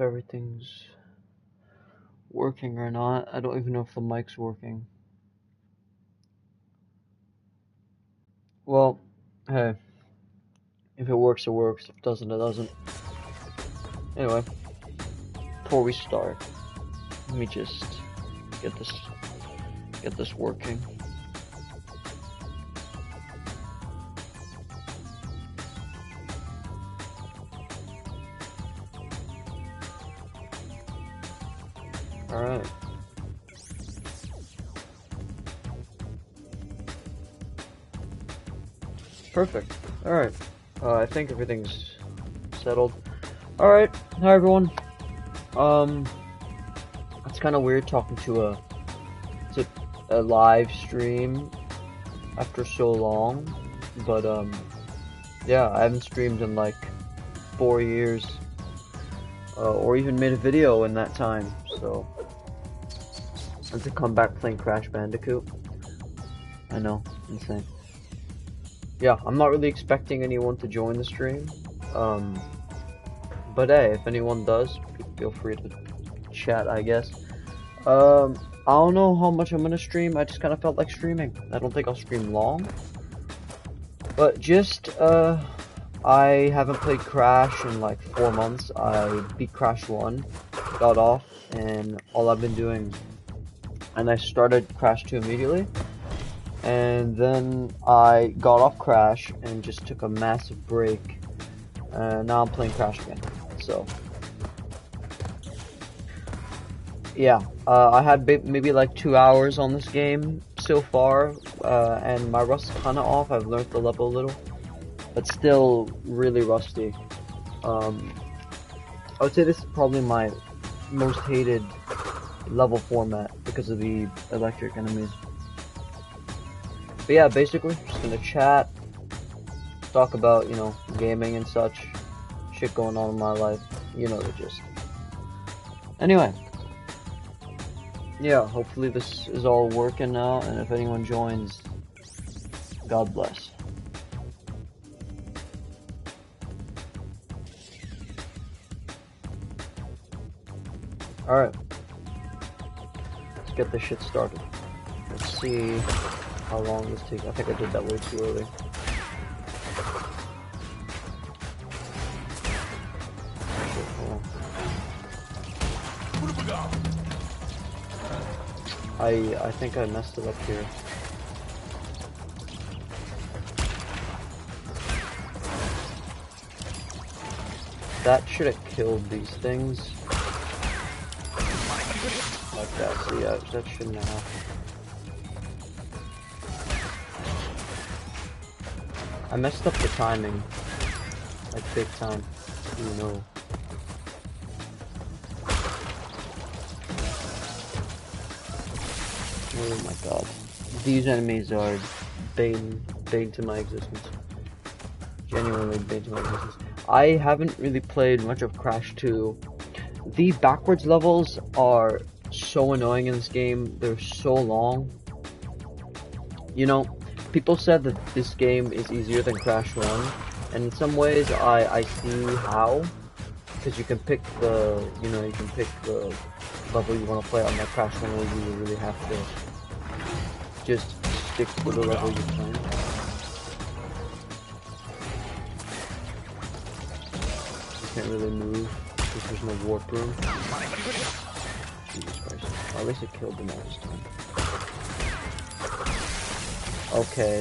if everything's working or not. I don't even know if the mic's working. Well, hey, if it works, it works. If it doesn't, it doesn't. Anyway, before we start, let me just get this working. All right. Perfect. All right. I think everything's settled. All right. Hi everyone. It's kind of weird talking to a live stream after so long, but yeah, I haven't streamed in like 4 years, or even made a video in that time. So, and to come back playing Crash Bandicoot, I know, insane. Yeah, I'm not really expecting anyone to join the stream, but hey, if anyone does, feel free to chat, I guess. I don't know how much I'm gonna stream. I just kind of felt like streaming. I don't think I'll stream long, but just I haven't played Crash in like 4 months. I beat Crash 1, got off, and all I've been doing, and I started Crash 2 immediately, and then I got off Crash and just took a massive break, and now I'm playing Crash again. So yeah, I had maybe like 2 hours on this game so far, and my rust's kind of off. I've learned the level a little, but still really rusty. I would say this is probably my most hated level format because of the electric enemies. But yeah, basically, just gonna chat, talk about, you know, gaming and such, shit going on in my life, you know the gist. Anyway. Yeah, hopefully this is all working out, and if anyone joins, God bless. Alright. Let's get this shit started. Let's see how long this takes. I think I did that way too early. I think I messed it up here. That should have killed these things. Like that, so yeah, that shouldn't have happened. I messed up the timing. Like big time. You know. Oh my god. These enemies are bane to my existence. Genuinely bane to my existence. I haven't really played much of Crash 2. The backwards levels are so annoying in this game. They're so long. You know, people said that this game is easier than Crash 1. And in some ways, I see how. Because you can pick the, you know, you can pick the level you want to play on that Crash 1 where you really have to just stick to the level you're playing. You can't really move because there's no warp room. Jesus Christ. Well, at least it killed them all this time. Okay,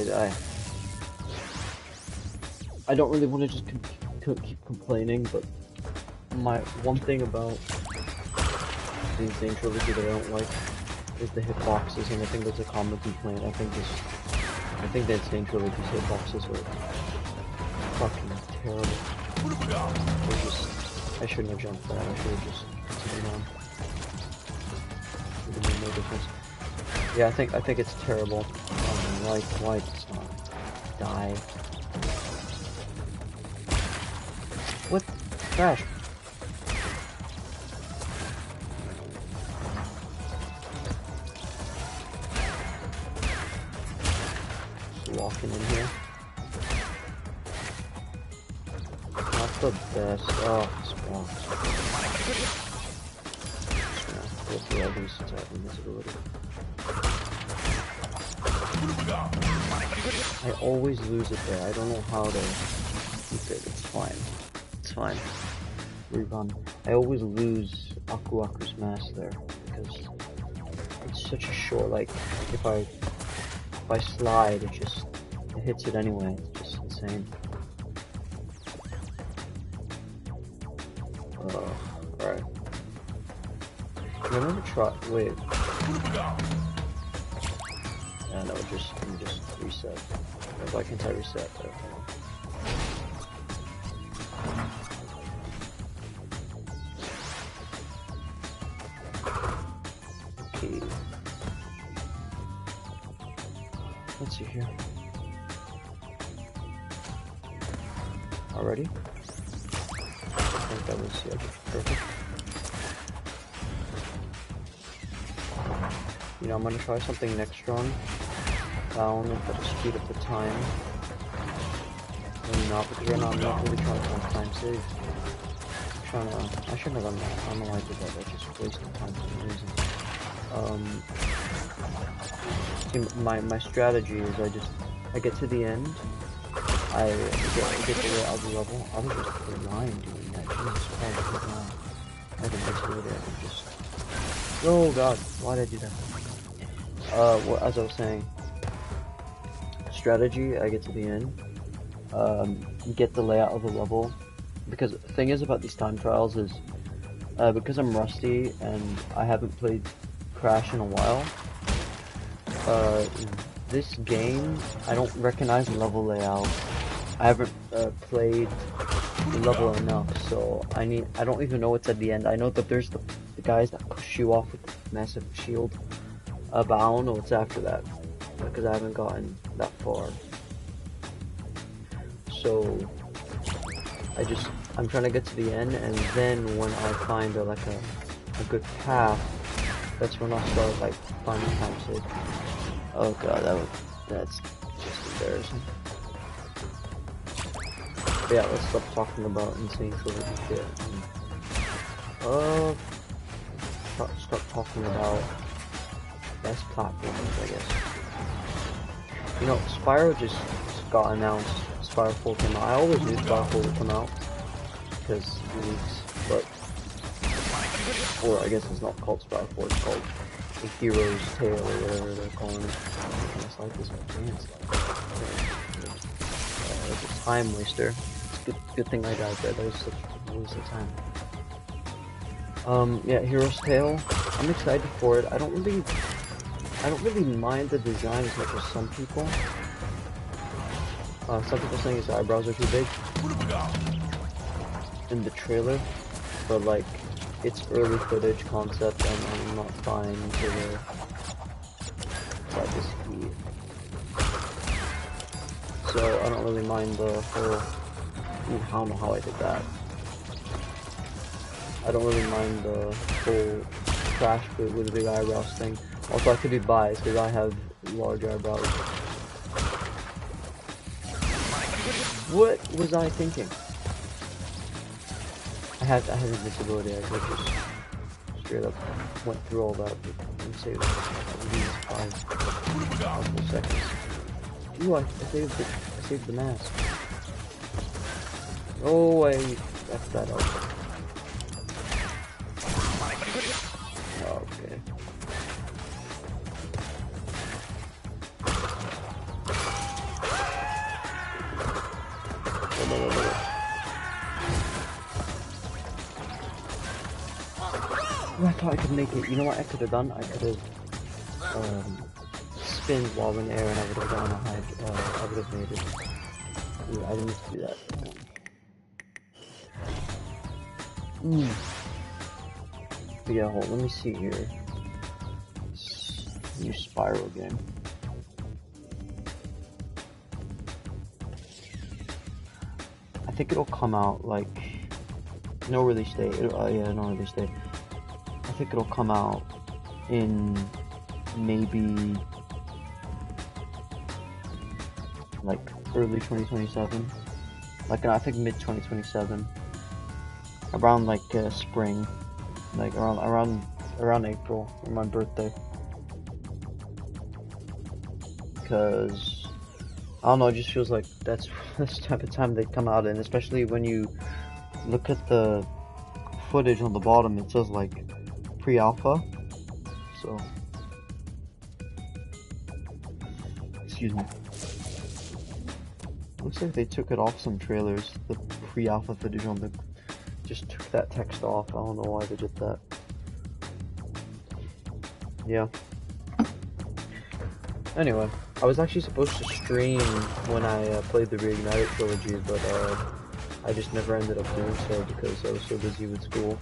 I don't really want to just keep complaining, but my one thing about the Insane Trilogy that I don't like is the hitboxes, and I think that's a common complaint. I think the Insane Trilogy's hitboxes are fucking terrible. I shouldn't have jumped that. I should have just continued on. It would have made no difference. Yeah, I think it's terrible. Why does not die? What? Crash. Walking in here. Not the best. Oh, spawns. Just gonna go through all these since I have invisibility. I always lose it there. I don't know how to keep it. It's fine. It's fine. Rerun. I always lose Aku Aku's mask there because it's such a short. Like if I slide, it hits it anyway. It's just insane. Alright. I'm gonna try. Wait. Yeah, no, let me just reset. Why can't I reset? Okay. Okay. Let's see here. Already? I think that was perfect. You know, I'm gonna try something next run. Down and try to speed up the time. Maybe not, because right now I'm not really trying to time save. I shouldn't have done that. I don't know why I did that. I just wasted time for no reason. See, my strategy is I get to the end. I get to the other level. I was just blind doing that. Jesus Christ, good line. I can get to it. I can just. Oh God, why did I do that? Well, as I was saying, strategy. I get to the end. Get the layout of the level. Because the thing is about these time trials is, because I'm rusty and I haven't played Crash in a while, this game, I don't recognize the level layout. I haven't played the level enough, so I don't even know what's at the end. I know that there's the guys that push you off with massive shield, but I don't know what's after that, because I haven't gotten that far. So I'm trying to get to the end, and then when I find a good path, that's when I'll start like finding time save. Oh God, that's just embarrassing. But yeah, let's stop talking about insane trilogy shit. Start talking about best platforms, I guess. You know, Spyro just got announced. Spyro 4 came out. I always knew Spyro 4 would come out because leaks, but or I guess it's not called Spyro 4. It's called The Hero's Tale or whatever they're calling it. It's like this dance. It's a time waster. It's a good thing I died there. That was such a waste of time. Yeah, Hero's Tale. I'm excited for it. I don't really mind the design as much as some people. Some people saying his eyebrows are too big in the trailer, but like it's early footage concept, and I'm not buying into the speed. So I don't really mind the whole. I don't know how I did that. I don't really mind the whole Crash with the big eyebrows thing. Also, I could be biased because I have large eyebrows. What was I thinking? I had invisibility. I could just straight up went through all that and saved 5 seconds. Ooh, I saved the mask. Oh, I effed that up. Okay. I thought I could make it. You know what I could have done? I could have spinned while in the air, and I would have gone ahead. I would have made it. Yeah, I didn't need to do that. But yeah, hold. Let me see here. New Spyro game. I think it'll come out like no release date. Yeah, no release date. I think it'll come out in maybe like early 2027. Like I think mid 2027. around like spring, like around April, or my birthday. Because I don't know, it just feels like that's this type of time they come out in, especially when you look at the footage on the bottom. It says like pre-alpha, so excuse me. Looks like they took it off some trailers. The pre-alpha footage on the just took that text off. I don't know why they did that. Yeah. Anyway, I was actually supposed to stream when I played the Reignited trilogy, but I just never ended up doing so because I was so busy with school.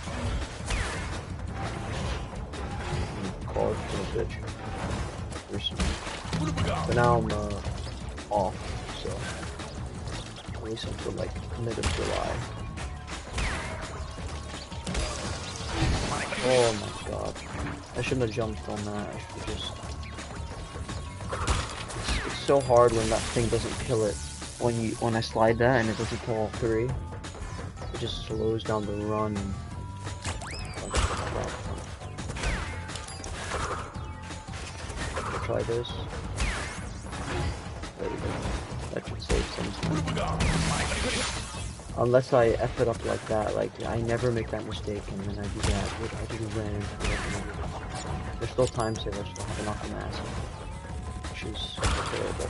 College, little bitch. But now I'm off, so at least until like mid of July. Oh my god. I shouldn't have jumped on that. I should have just... It's so hard when that thing doesn't kill it. When I slide that and it doesn't kill all three. It just slows down the run. I'll try this. There we go. That should save some time. Unless I F it up like that, like I never make that mistake and then I do that. I do land. There's still time savers, so I have to knock them ass, which is terrible.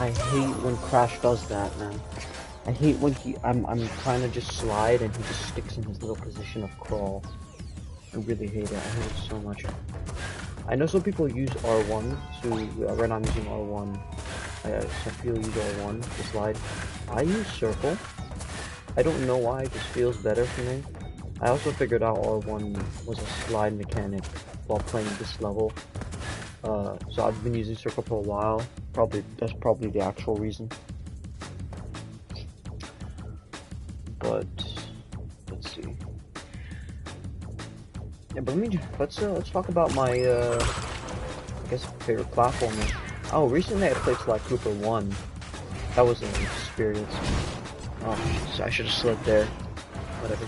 I hate when Crash does that, man. I hate when I'm trying to just slide and he just sticks in his little position of crawl. I really hate it. I hate it so much. I know some people use R1 to, right now I'm using R1. Some people use R1 to slide. I use circle. I don't know why, it just feels better for me. I also figured out R1 was a slide mechanic while playing this level. So I've been using circle for a while. That's probably the actual reason. But let's see. Yeah, but let's talk about my I guess favorite platformer. Oh, recently I played Sly Cooper 1. That was an experience. Oh, I should have slid there. Whatever.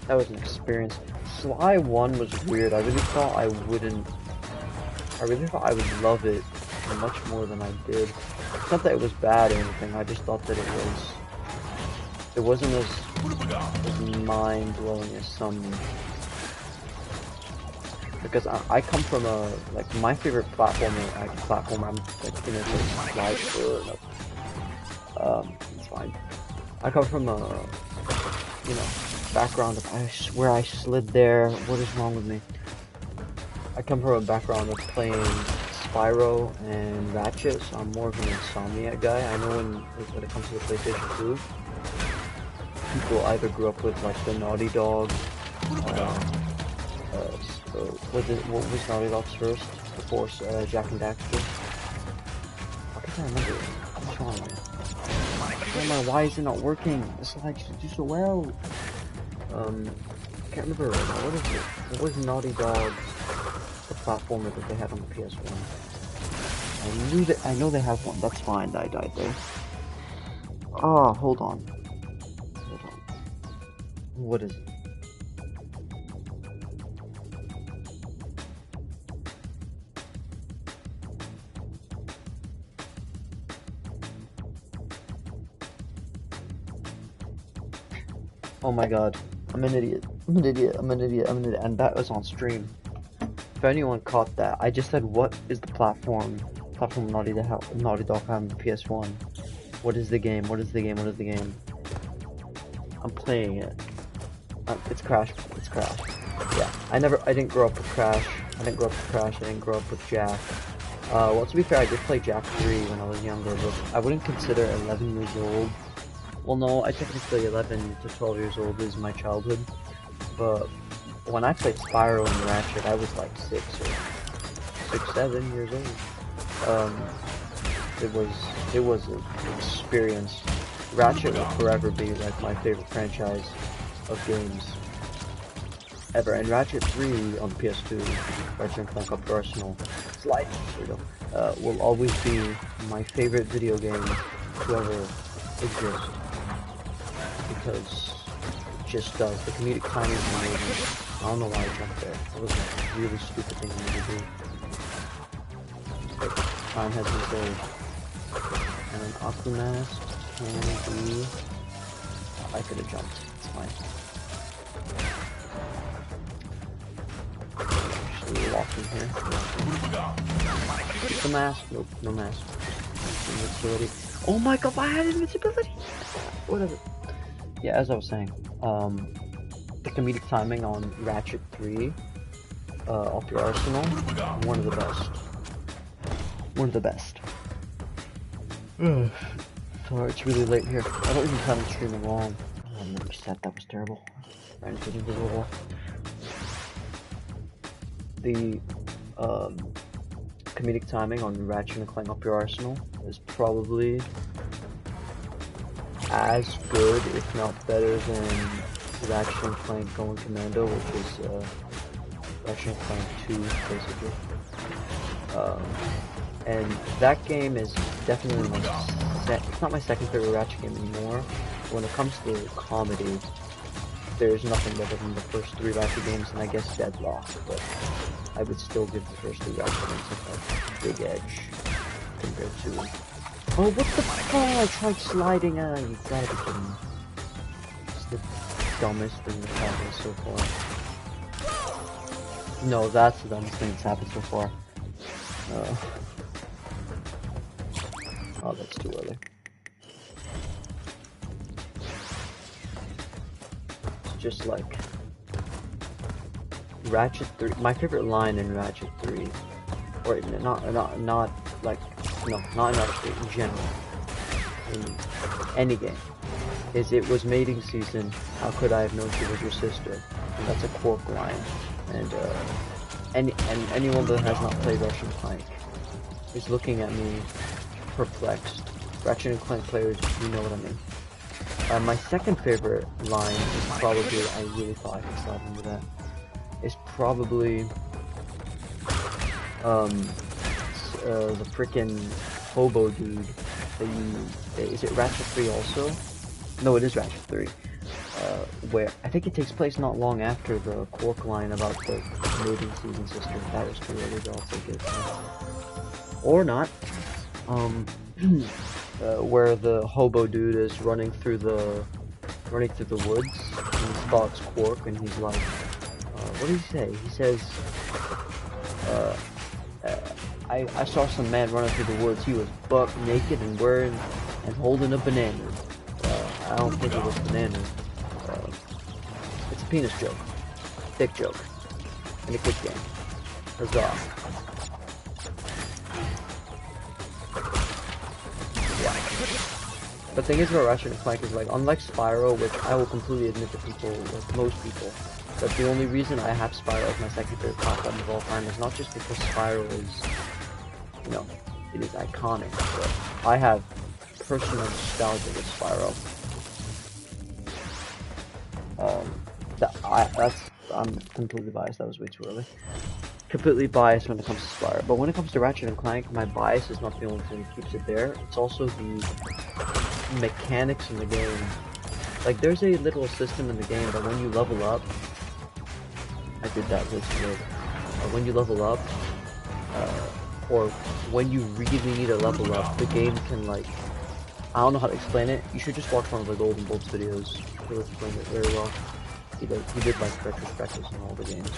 That was an experience. Sly 1 was weird. I really thought I would love it much more than I did. It's not that it was bad or anything, I just thought that it wasn't as mind-blowing as some, because I come from like my favorite platformer, I'm like, slide, it's fine. I come from a, background of, I swear I slid there, what is wrong with me? I come from a background of playing Spyro and Ratchet, so I'm more of an Insomniac guy. I know when it comes to the PlayStation 2, people either grew up with like the Naughty Dog, what was Naughty Dog's first? Before Jak and Daxter? How can I remember? What's wrong, man? Why is it not working? The slides do so well. I can't remember right now. What is it? What was Naughty Dog? The platformer that they had on the PS1. I know they have one. That's fine. I died there. Oh, hold on. What is it? Oh my god. I'm an idiot. And that was on stream. If anyone caught that, I just said, what is the platform Naughty Dog have on the PS1? What is the game? I'm playing it. It's Crash. Yeah, I didn't grow up with Crash. I didn't grow up with Jak. Well, to be fair, I did play Jak 3 when I was younger, but I wouldn't consider 11 years old. Well, no, I technically 11 to 12 years old is my childhood, but when I played Spyro and Ratchet, I was like 6 or 7 years old. It was an experience. Ratchet will forever be like my favorite franchise of games ever. And Ratchet 3 on the PS2, Ratchet and Clank Up Your Arsenal, slide, there we go, will always be my favorite video game to ever exist. Because it just does. The comedic timing is amazing. I don't know why I jumped there. That was a really stupid thing for me to do. But time has been saved. And an Aquamask can be... I could have jumped. It's fine. Actually, locked in here. Keep the mask. Nope, no mask. Invincibility. Oh my god, I had invincibility! Whatever. Yeah, as I was saying, the comedic timing on Ratchet 3, Off Your Arsenal, one of the best. One of the best. Sorry, it's really late here. I don't even plan on streaming long. Oh, I'm gonna reset, that was terrible. Ran into the invisible wall. The, comedic timing on Ratchet and Clank Up Your Arsenal is probably as good, if not better, than Ratchet and Clank Going Commando, which is Ratchet and Clank 2, basically. And that game is definitely it's not my second favorite Ratchet game anymore. When it comes to comedy, there's nothing better than the first 3 Ratchet games, and I guess Deadlock, but I would still give the first 3 Ratchet games a big edge compared to... Oh, what the fuck? I tried sliding, you gotta be kidding me. It's the dumbest thing that's happened so far. No, that's the dumbest thing that's happened so far. Oh, that's too early. It's just like... Ratchet 3, my favorite line in Ratchet 3, or not like, no, not in Ratchet 3, in general, in any game, is "It was mating season, how could I have known she was your sister?" And that's a Quark line, and anyone that has not played Ratchet and Clank is looking at me perplexed. Ratchet and Clank players, you know what I mean. My second favorite line is probably, I really thought I could slide into that, is probably the frickin' hobo dude that you... Is it Ratchet 3 also? No, it is Ratchet 3. Where I think it takes place not long after the Quark line about the mating season sister. That was too early, but I'll take it. Or not. Where the hobo dude is running through the woods, and he spots Quark, and he's like, what did he say? He says, I saw some man running through the woods. He was buck naked and wearing and holding a banana. I don't think it was banana. It's a penis joke, dick joke, in a kid game. Huzzah! Yeah. The thing is about Ratchet and Clank is, like, unlike Spyro, which I will completely admit to people, like most people, that the only reason I have Spyro as my second favorite platform of all time is not just because Spyro is, you know, it is iconic, but I have personal nostalgia with Spyro. I'm completely biased, that was way too early. Completely biased when it comes to Spyro, but when it comes to Ratchet and Clank, my bias is not the only thing that keeps it there, it's also the mechanics in the game. Like, there's a little system in the game that when you level up, I did that recently, when you level up, or when you really need a level up, the game can, like, I don't know how to explain it. You should just watch one of the Golden Bolts videos. He'll explain it very well. He did like retrospectives on all the games.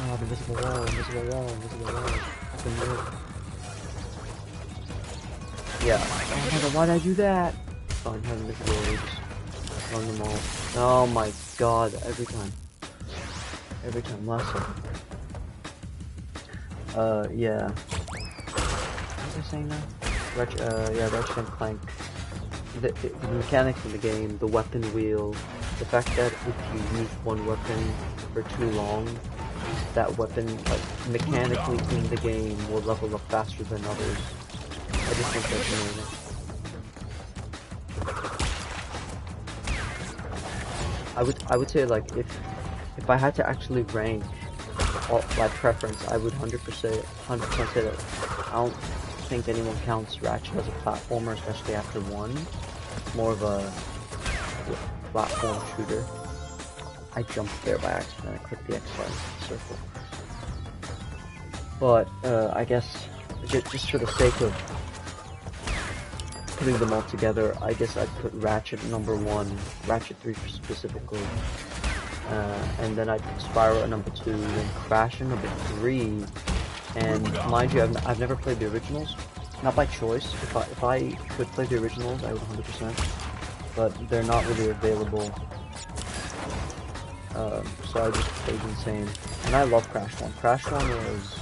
Oh, invisible wall, invisible wall, invisible wall. Yeah. Oh my god, why did I do that? Oh, I have invisibility. Just run them all. Oh my god, every time. Every time, last second. Yeah. What was I saying now? Ratchet and Clank. The mechanics of the game, the weapon wheel, the fact that if you use one weapon for too long, that weapon, like, mechanically in the game will level up faster than others. I just think that's amazing. I would say like if I had to actually rank by preference, I would 100% say that I don't think anyone counts Ratchet as a platformer, especially after 1. More of a platform shooter. I jumped there by accident. I clicked the X button circle. But I guess just for the sake of putting them all together, I guess I'd put Ratchet number 1, Ratchet 3 specifically, and then I'd put Spyro at number 2, then Crash at number 3. And mind you, I've never played the originals, not by choice. If I could play the originals, I would 100%, but they're not really available. So I just played Insane, and I love Crash 1. Crash 1 was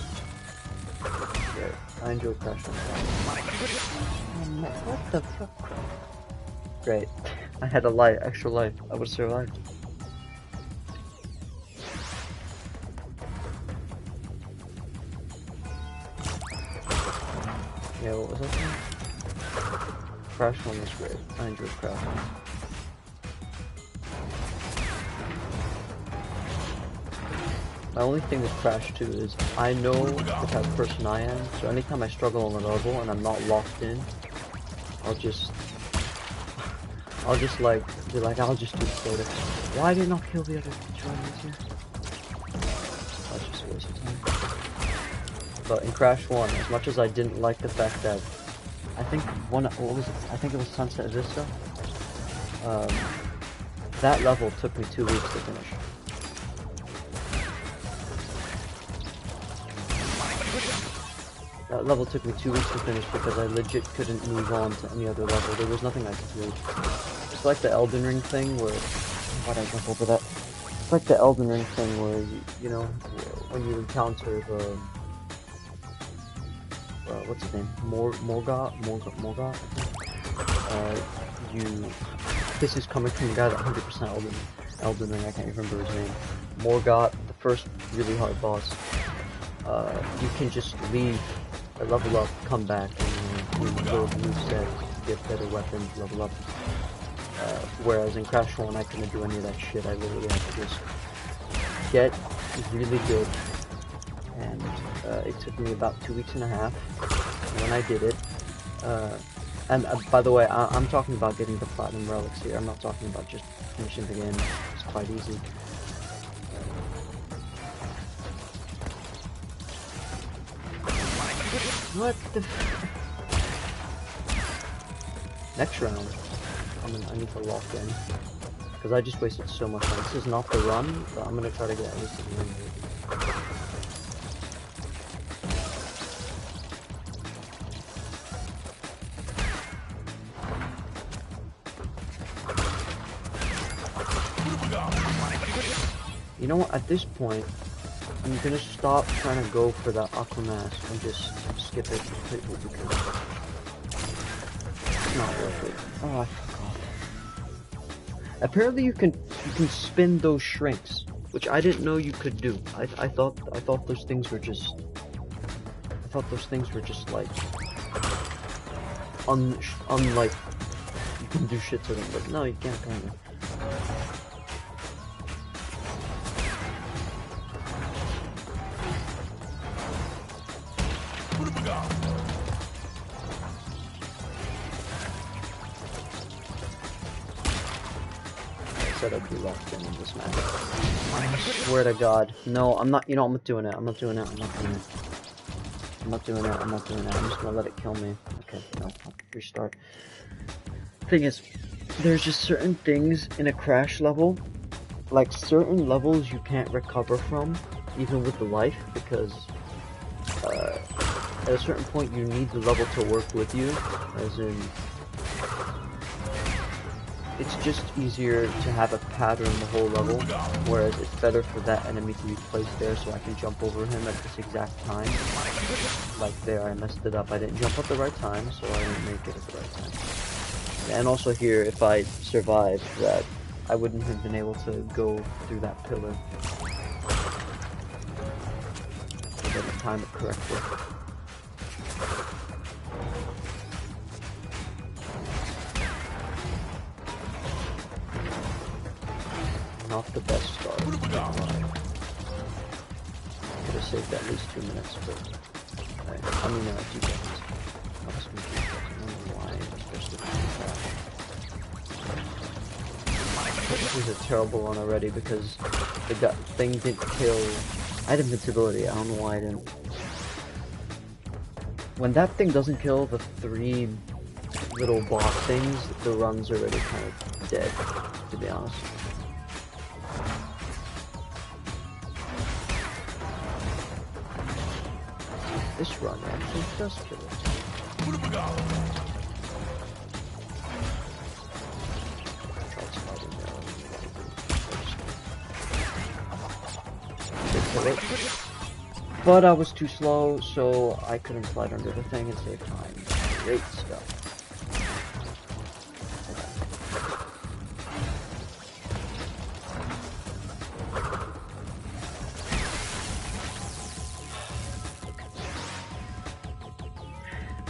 great. I enjoyed Crash 1. What the fuck? Great. I had a life, extra life. I would have survived. Yeah, what was that thing? Crash 1 was great. I enjoyed Crash 1. My only thing with Crash 2 is I know the type of person I am, so anytime I struggle on a level and I'm not locked in, I'll just like be like, I'll just do the photo. Why did not kill the other giants here? That's just a waste of time. But in Crash 1, as much as I didn't like the fact that I think I think it was Sunset Vista. That level took me 2 weeks to finish. That level took me 2 weeks to finish because I legit couldn't move on to any other level. There was nothing I could do. It's like the Elden Ring thing where... Why'd I jump over that? It's like the Elden Ring thing where, you know, when you encounter the... what's his name? Morgott? This is coming from a guy that 100% Elden Ring, I can't remember his name. Morgott, the first really hard boss. You can just leave, level up, come back, and you build new sets, get better weapons, level up. Whereas in Crash 1, I couldn't do any of that shit. I literally had to just get really good. And it took me about 2.5 weeks. And when I did it, and by the way, I'm talking about getting the Platinum Relics here. I'm not talking about just finishing the game. It's quite easy. What the next round, I need to lock in, because I just wasted so much time. This is not the run, but I'm gonna try to get at least the win. You know what, at this point, I'm gonna stop trying to go for that Aquamask and just skip it completely because it's not worth it. Oh, I forgot. Apparently you can spin those shrinks, which I didn't know you could do. I thought those things were just like unlike you can do shit to them, but no, you can't apparently. I'd be locked in this match. I swear to God. No, I'm not, you know, I'm not doing it. I'm not doing it. I'm just gonna let it kill me. Okay, no, I'll restart. Thing is, there's just certain things in a Crash level, like certain levels you can't recover from, even with the life, because at a certain point you need the level to work with you, as in, it's just easier to have a pattern the whole level, whereas it's better for that enemy to be placed there so I can jump over him at this exact time. Like there, I messed it up. I didn't jump at the right time, so I didn't make it at the right time. And also here, if I survived that, I wouldn't have been able to go through that pillar. I didn't time it correctly. not the best start. Could have saved at least 2 minutes, but I mean 2 seconds. I was confused. I don't know why I'm supposed to do that. This is a terrible one already because the thing didn't kill. I had invincibility. I don't know why I didn't. When that thing doesn't kill the 3 little boss things, the run's already kind of dead, to be honest. This run actually does kill it. But I was too slow, so I couldn't slide under the thing and save time. Great stuff.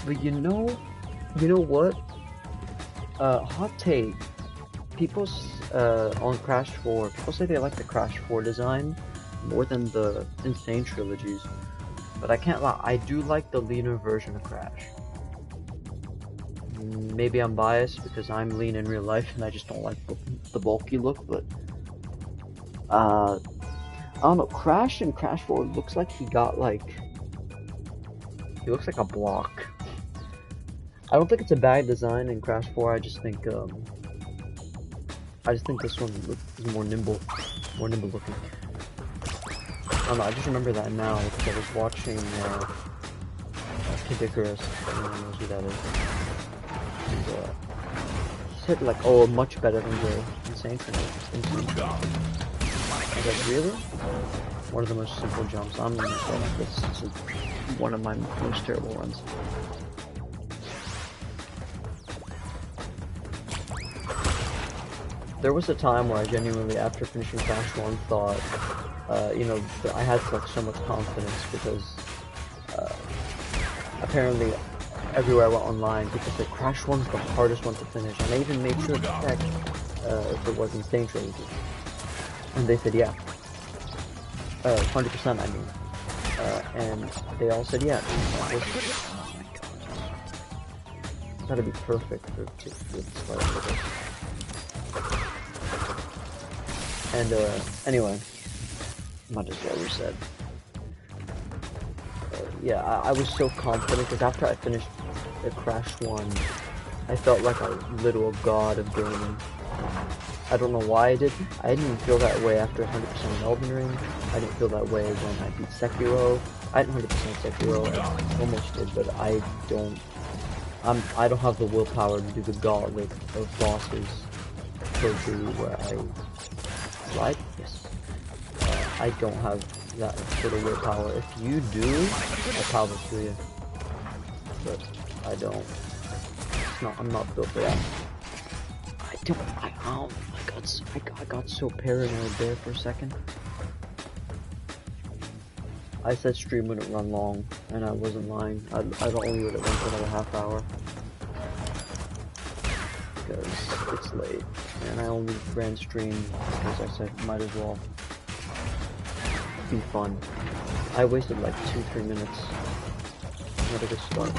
But you know what? Hot take. People on Crash 4, people say they like the Crash 4 design more than the Insane trilogies. But I can't lie, I do like the leaner version of Crash. Maybe I'm biased because I'm lean in real life and I just don't like the bulky look, but I don't know, Crash in Crash 4 looks like he got like, he looks like a block. I don't think it's a bad design in Crash 4, I just think this one is more nimble looking. I don't know, I just remember that now because I was watching Kid Icarus, everyone knows who that is. And, he said like, oh, much better than the Insane trilogy. I was like, really? One of the most simple jumps. I'm gonna say like this is one of my most terrible runs. There was a time where I genuinely, after finishing Crash 1, thought, you know, I had like so much confidence because apparently everywhere I went online, people said Crash 1's the hardest one to finish, and I even made sure to check if it was Insane Trilogy, and they said yeah, 100% I mean, and they all said yeah. Oh my god, it's gotta be perfect for this. And anyway, might as well reset. Yeah, I was so confident because after I finished the Crash 1, I felt like a literal god of gaming. I don't know why I did. I didn't even feel that way after 100% in Elden Ring. I didn't feel that way when I beat Sekiro. I didn't 100% Sekiro. I almost did, but I don't have the willpower to do the gauntlet of bosses surgery where I slide. Yes. I don't have that sort of willpower. If you do, I'll power through you. But I don't. I'm not built for that. I got so paranoid there for a second. I said stream wouldn't run long, and I wasn't lying. I'd only would have run for another half hour. Because it's late, and I only ran stream because I said might as well be fun. I wasted like 2-3 minutes. What a good start.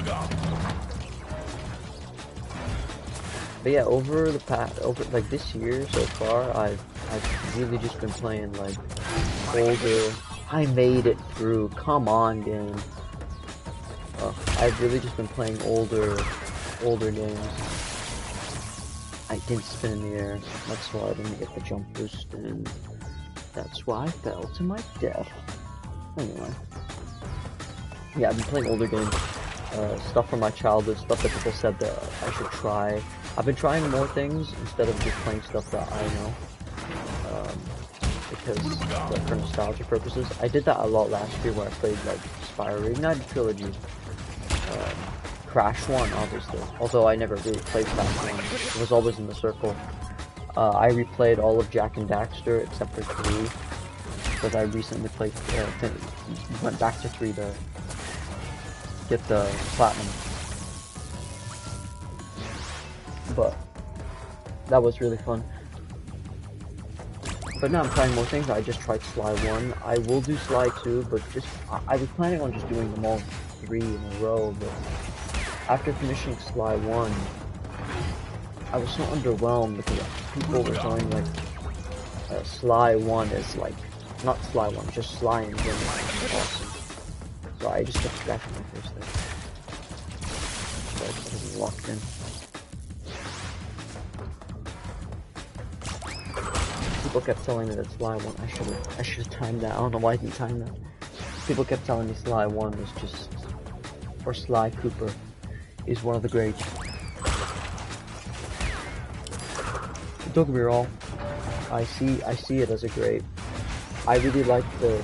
But yeah, over like this year so far, I've really just been playing like older. I made it through. Come on, game. I've really just been playing older games. I didn't spin in the air. That's why I didn't get the jump boost, and that's why I fell to my death. Anyway. Yeah, I've been playing older games. Stuff from my childhood, stuff that people said that I should try. I've been trying more things instead of just playing stuff that I know. Because, like, for nostalgia purposes. I did that a lot last year when I played, like, Spyro Reignited Trilogy. Crash 1, obviously. Although I never really played Crash 1. It was always in the circle. I replayed all of Jak and Daxter except for 3. Because I recently played, went back to 3 to get the platinum. But that was really fun. But now I'm trying more things. I just tried Sly 1. I will do Sly 2, but I was planning on just doing them all 3 in a row, but after finishing Sly 1, I was so underwhelmed because people were telling like Sly 1 is like, not Sly 1, just Sly in general is awesome. So I just kept scratching my face there. So I just wasn't locked in. People kept telling me that Sly 1, I should have timed that. I don't know why I didn't time that. People kept telling me Sly 1 was just, or Sly Cooper is one of the greats. Don't get me wrong, I see it as a great. I really like the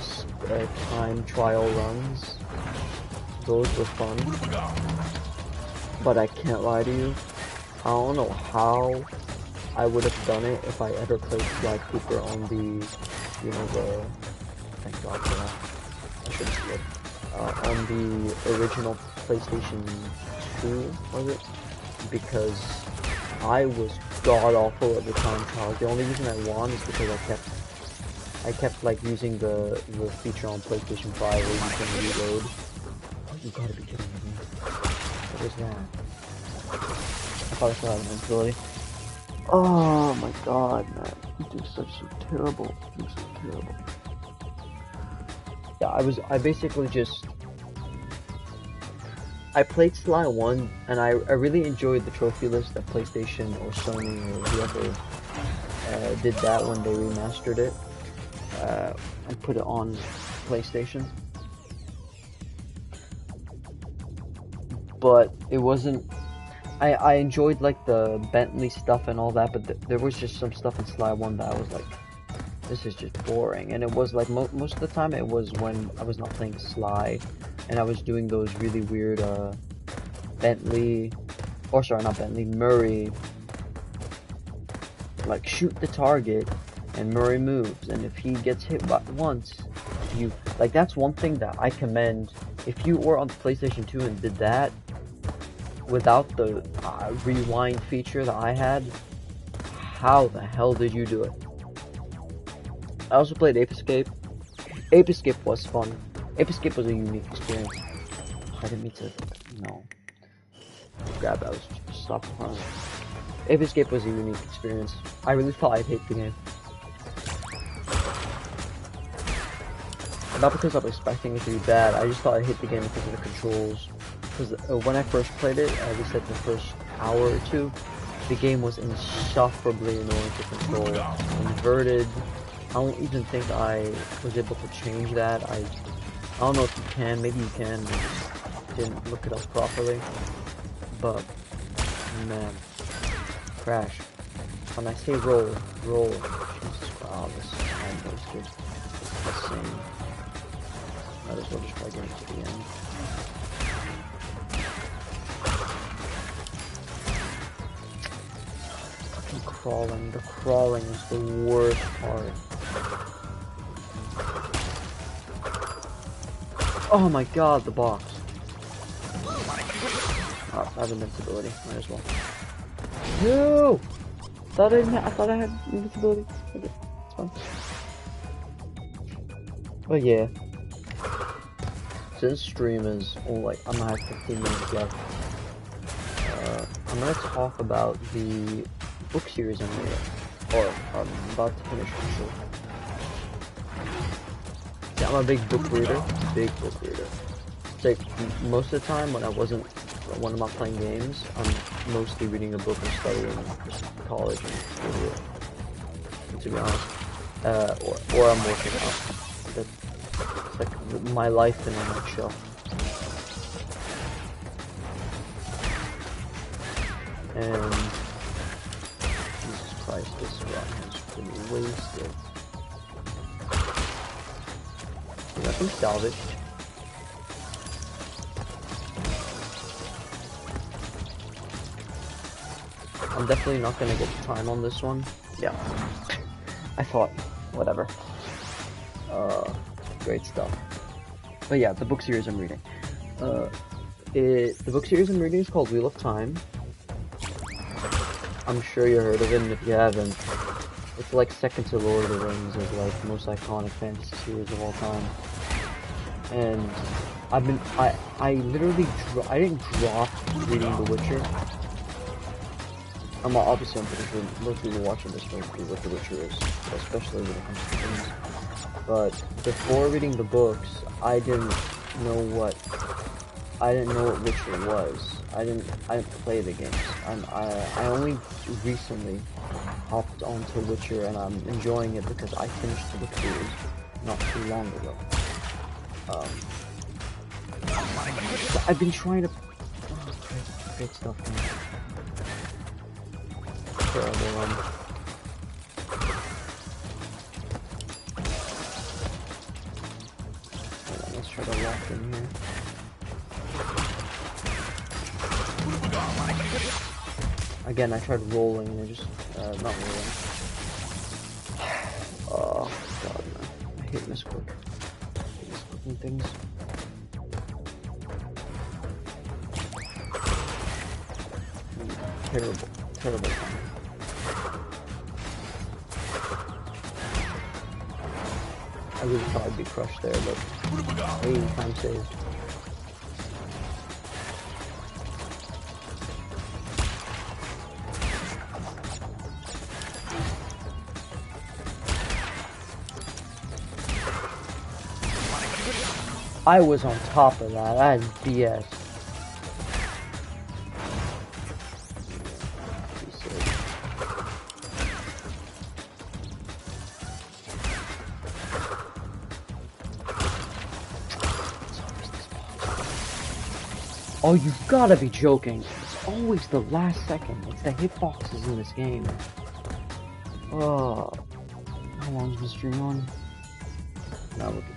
time trial runs. Those were fun. But I can't lie to you, I don't know how I would have done it if I ever played Sly Cooper on the, thank God for that. I should have said. On the original PlayStation 2, was it? Because I was god awful at the time trial. The only reason I won is because I kept like using the feature on PlayStation 5 where you can reload. Oh, you gotta be kidding me. What is that? I thought I still had invincibility. Oh my god, man. You do so terrible. You do so terrible. Yeah, I basically just, I played Sly 1, and I really enjoyed the trophy list that PlayStation or Sony or whoever did that when they remastered it and put it on PlayStation. But it wasn't, I enjoyed like the Bentley stuff and all that, but there was just some stuff in Sly 1 that I was like, this is just boring. And it was like, most of the time it was when I was not playing Sly, and I was doing those really weird, Murray, like shoot the target, and Murray moves, and if he gets hit once, like that's one thing that I commend. If you were on the PlayStation 2 and did that, without the rewind feature that I had, how the hell did you do it? I also played Ape Escape. Ape Escape was fun. Ape Escape was a unique experience. I didn't mean to, no. Grab that, stop in front of me. Ape Escape was a unique experience. I really thought I'd hate the game. Not because I was expecting it to be bad, I just thought I'd hate the game because of the controls. Because when I first played it, at least like the first hour or two, the game was insufferably annoying to control. Inverted. I don't even think I was able to change that. I don't know if you can, maybe you can, I just didn't look it up properly. But, man, Crash. When I say roll, Jesus, wow, this time wasted. Let's see. Might as well just try getting to the end. Fucking crawling. The crawling is the worst part. Oh my god, the box. Oh, I have invincibility. Might as well. No! I thought I had invincibility. Okay, it's fine. But yeah. Since stream is only, I'm gonna have 15 minutes left. I'm gonna talk about the book series I'm reading. Or I'm about to finish actually. Yeah, I'm a big book reader. It's like most of the time when I'm not playing games, I'm mostly reading a book or studying just college and school, to be honest. Or I'm working out. It's like my life in a nutshell. And Jesus Christ, this run has been wasted. Nothing salvaged. I'm definitely not gonna get the time on this one. Yeah. I thought, whatever. Great stuff. But yeah, the book series I'm reading. The book series I'm reading is called Wheel of Time. I'm sure you heard of it, and if you haven't, It's like second to Lord of the Rings as like most iconic fantasy series of all time. And I literally I didn't drop reading The Witcher. Obviously I'm pretty sure most people watching this know what The Witcher is, especially when it comes to games. But before reading the books, I didn't know what Witcher was. I didn't play the games. I only recently hopped onto Witcher, and I'm enjoying it because I finished the book series not too long ago. So I've been trying to great stuff, man. For everyone. Hold on, let's try to lock in here. Again, I tried rolling and it just, not rolling. Oh, God, man. I hate misclick. I hate misclicking things. Terrible, terrible time. I really thought I'd be crushed there, but 80 times saved. I was on top of that. That is BS. Oh, you've gotta be joking. It's always the last second. It's the hitboxes in this game. Oh. How long's the stream on? Now look at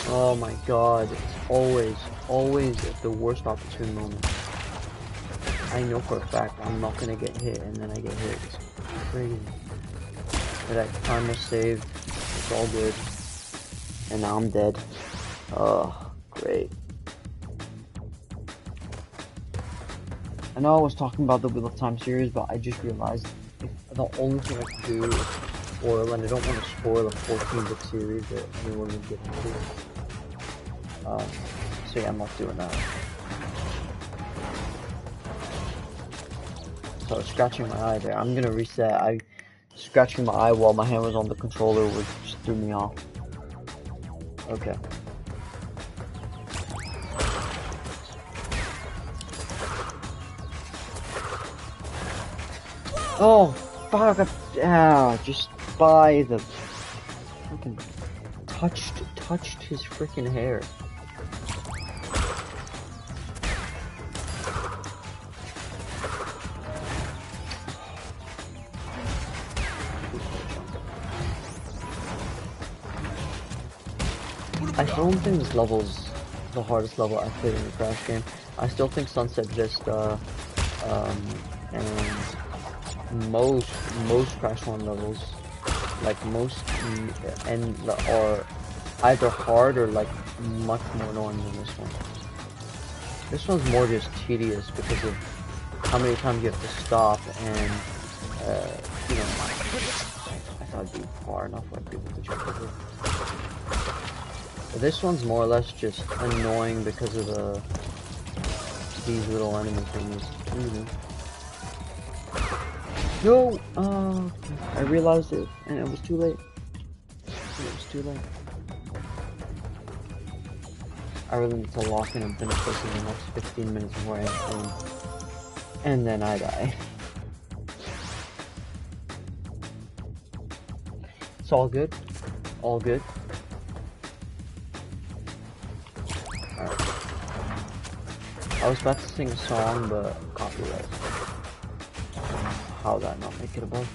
oh my god, it's always at the worst opportune moment. I know for a fact I'm not gonna get hit, and then I get hit. It's crazy. But that time was saved. It's all good. And now I'm dead. Oh, great. I know I was talking about the Wheel of Time series, but I just realized if the only thing I can do is spoil, and I don't want to spoil a 14-book series that anyone would get into. So yeah, I'm not doing that. So scratching my eye there. I'm gonna reset. Scratching my eye while my hand was on the controller just threw me off. Okay. Oh, fuck! Just by the fucking touched his freaking hair. I don't think this level's the hardest level I've played in the Crash game. I still think Sunset Vista and most Crash 1 levels, like most are either hard or like much more annoying than this one. This one's more just tedious because of how many times you have to stop and you know, I thought it'd be far enough where I'd be able to jump over. But this one's more or less just annoying because of these little enemy things. No! I realized it, and it was too late. It was too late. I really need to lock in and finish this in the next 15 minutes before I stream. And then I die. It's all good. All good. Alright. I was about to sing a song, but copyright. How did I not make it above?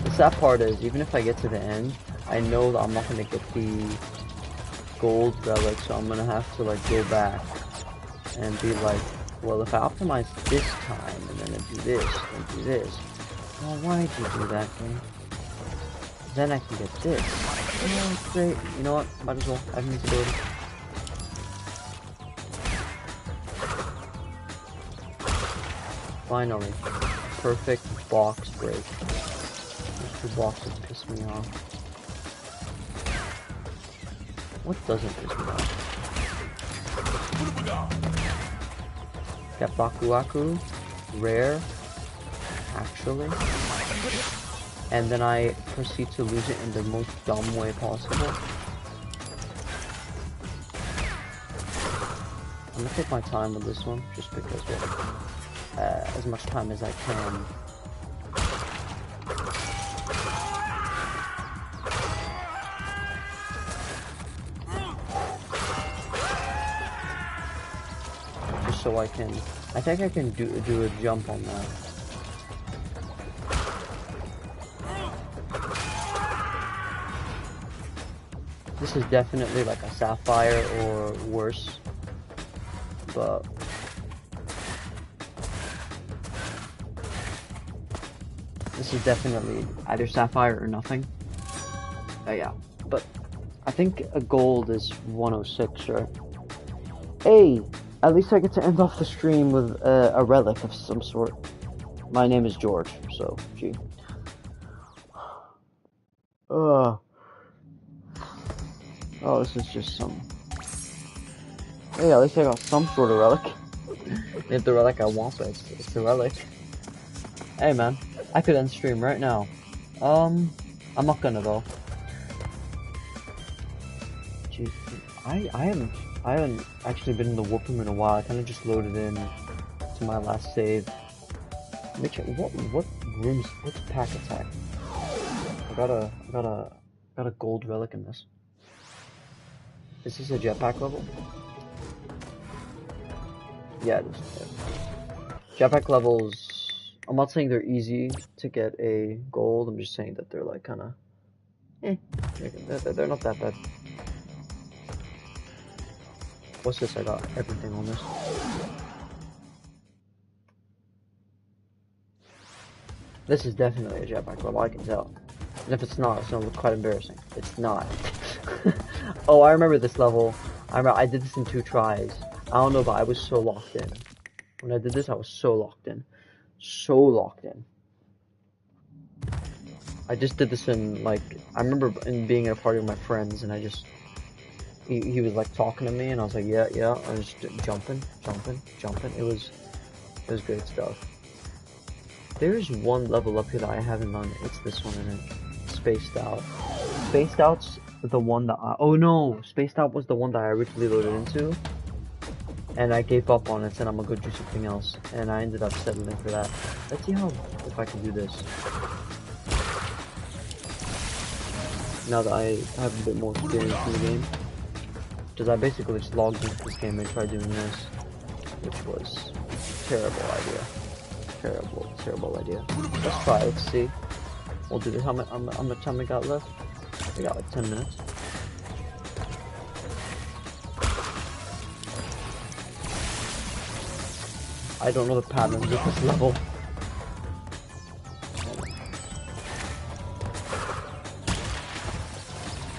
The sad part is, even if I get to the end, I know that I'm not gonna get the gold relic, so I'm gonna have to like go back and be like well, if I optimize this time, and then I do this, and do this, well, why'd you do that, game? Then I can get this. Oh, great. You know what? Might as well. I have invincibility. Finally. Perfect box break. These two boxes piss me off. What doesn't piss me off? Got Bakuaku. Rare. Actually. And then I proceed to lose it in the most dumb way possible. I'm gonna take my time with this one, just because as much time as I can. Just so I can, I think I can do a jump on that. This is definitely like a Sapphire or worse, but this is definitely either Sapphire or nothing. Yeah, but I think a gold is 106, right? Hey, at least I get to end off the stream with a relic of some sort. My name is George, so gee. Oh, this is just some... Hey, at least I got some sort of relic. If the relic I want, but it's the relic. Hey man, I could end stream right now. I'm not gonna though. Jeez, I haven't actually been in the Warp Room in a while. I kinda just loaded in to my last save. Make sure, what rooms, what's pack attack? I got a gold relic in this. Is this a jetpack level? Yeah, it is. Jetpack levels, I'm not saying they're easy to get a gold, I'm just saying that they're like kinda, they're not that bad. What's this? I got everything on this. This is definitely a jetpack level, I can tell. And if it's not, it's gonna look quite embarrassing. It's not. Oh, I remember this level. I did this in 2 tries. I don't know, but I was so locked in. When I did this, I was so locked in. So locked in. I just did this in, like, I remember being at a party with my friends, and I just, he was, like, talking to me, and I was like, yeah, I was just jumping. It was great stuff. There's one level up here that I haven't done. It's this one, and it's Spaced Out. Spaced Out's the one that oh no! Spaced Out was the one that I originally loaded into. And I gave up on it, and I'm gonna go do something else. And I ended up settling for that. Let's see if I can do this. Now that I have a bit more experience in the game. Because I basically just logged into this game and tried doing this. Which was a terrible idea. Terrible idea. Let's try, let's see. We'll do this. How much time we got left? We got like 10 minutes. I don't know the patterns of this level.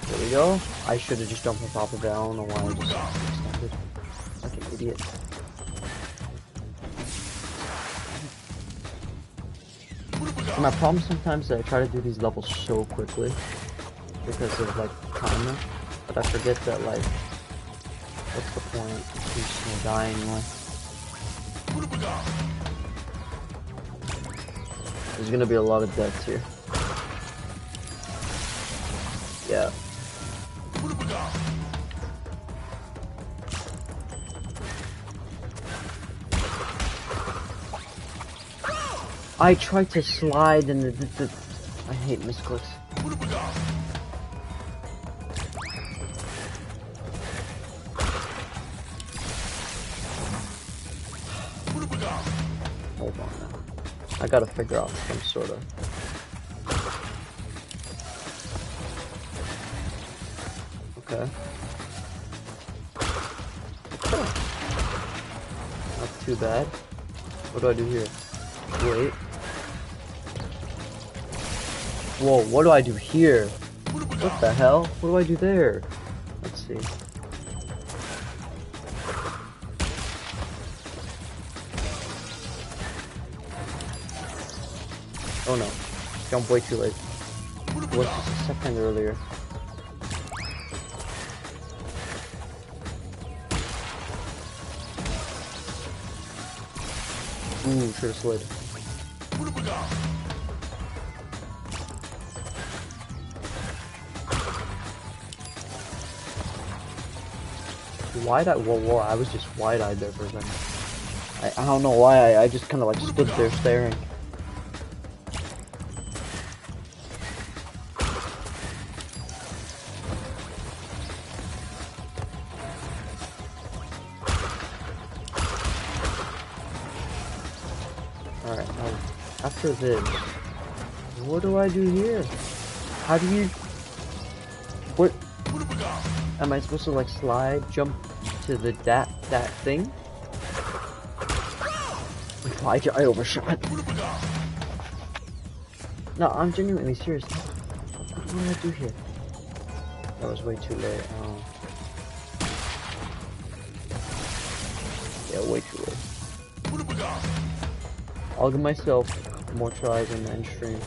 There we go. I should have just jumped on top of it. I don't know why I just extended. Like an idiot. My problem sometimes is I try to do these levels so quickly because of like timer, but I forget that like, what's the point? You're just gonna die anyway. There's gonna be a lot of deaths here. Yeah. I tried to slide and I hate misclicks. Hold on now. I gotta figure out some sort of... Okay. too bad. What do I do here? Wait. Whoa, what do I do here? What the hell? What do I do there? Let's see. Oh no. Jumped way too late. It was just a second earlier. Ooh, should've slid. Wide-eyed? Whoa, I was just wide-eyed there for a second. I don't know why, I just kind of like stood there staring. Alright, now, after this, what do I do here? How do you... What? Am I supposed to like slide, jump to the that thing? Why did I overshot? No, I'm genuinely serious. What do I do here? That was way too late. Oh. Yeah, way too late. I'll give myself more tries in the end stream.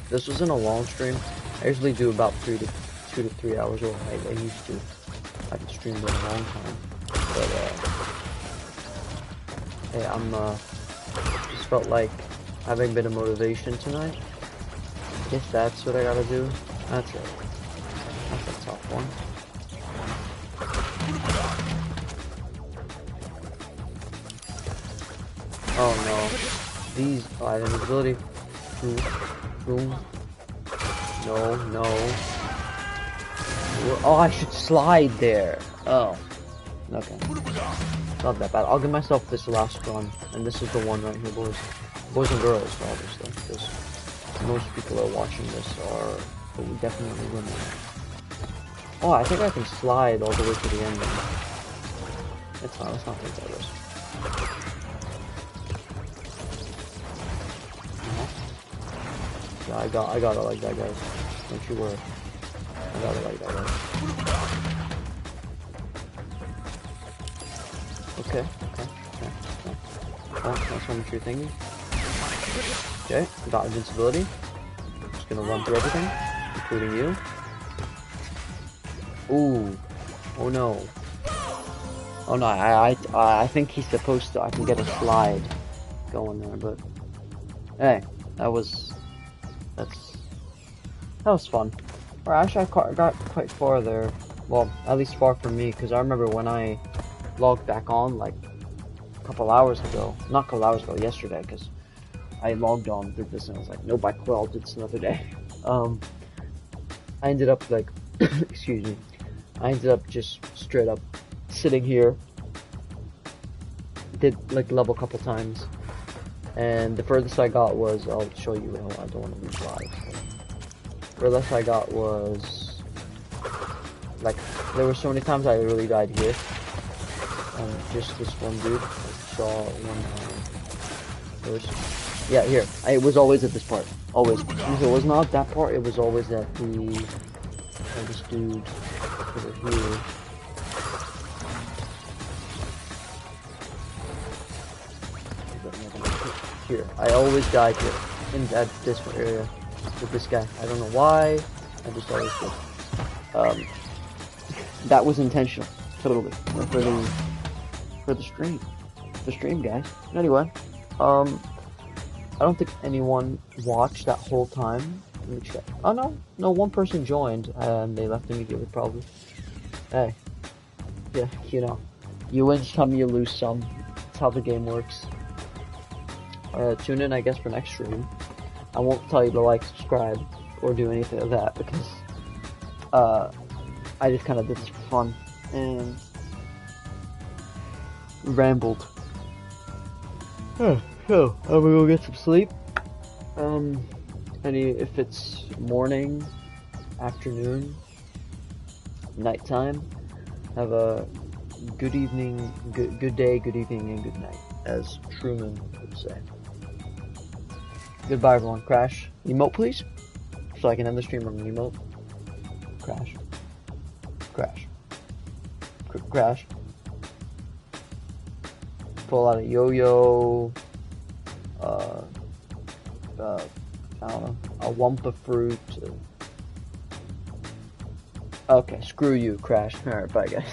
This wasn't a long stream. I usually do about 2 to 3 hours, or I used to. I haven't streamed in a long time. But, hey, I'm, just felt like having a bit of motivation tonight. I guess that's what I gotta do. That's it. That's a tough one. Oh no. These, I have an ability. Boom. No. Oh, I should slide there. Oh. Okay. Not that bad. I'll give myself this last run. And this is the one right here, boys. Boys and girls, obviously. Because most people that are watching this are definitely women. Oh, I think I can slide all the way to the end. It's not take that risk. Yeah, I got it like that, guys. Don't you worry. I got it like that, guys. Okay. Oh, that's what you're thinking. Okay, got invincibility. Just gonna run through everything, including you. Ooh. Oh no. Oh no, I think he's supposed to, I can get a slide going there, but hey, that was fun. Or actually, I got quite far there. Well, at least far from me, because I remember when I logged back on, like, a couple hours ago. Not a couple hours ago, yesterday, because I logged on, did this, and I was like, nope, I quit, I'll do this another day. I ended up, like, excuse me. I ended up just straight up sitting here. Did, like, level a couple times. And the furthest I got was, I'll show you, I don't want to lose lives. Furthest I got was, like, there were so many times I really died here. Just this one dude, I saw one first. Yeah, here. It was always at this part. Always. If it was not that part, it was always at the, this dude over here. Here. I always died here, at this area, with this guy. I don't know why, I just always did. That was intentional, totally, for the stream. The stream, guys. Anyway, I don't think anyone watched that whole time. Let me check. Oh no, one person joined, and they left immediately, probably. Hey. Yeah, you know. You win some, you lose some. That's how the game works. Tune in, I guess, for next stream. I won't tell you to like, subscribe, or do anything of that, because, I just kind of did this for fun, and rambled. So, I'm gonna go get some sleep. If it's morning, afternoon, nighttime, have a good evening, good day, good evening, and good night, as Truman would say. Goodbye, everyone. Crash. Emote, please, so I can end the stream on an emote. Crash. Crash. Crash. Pull out a yo-yo. I don't know, a Wumpa fruit. Okay, screw you, Crash. Alright, bye guys.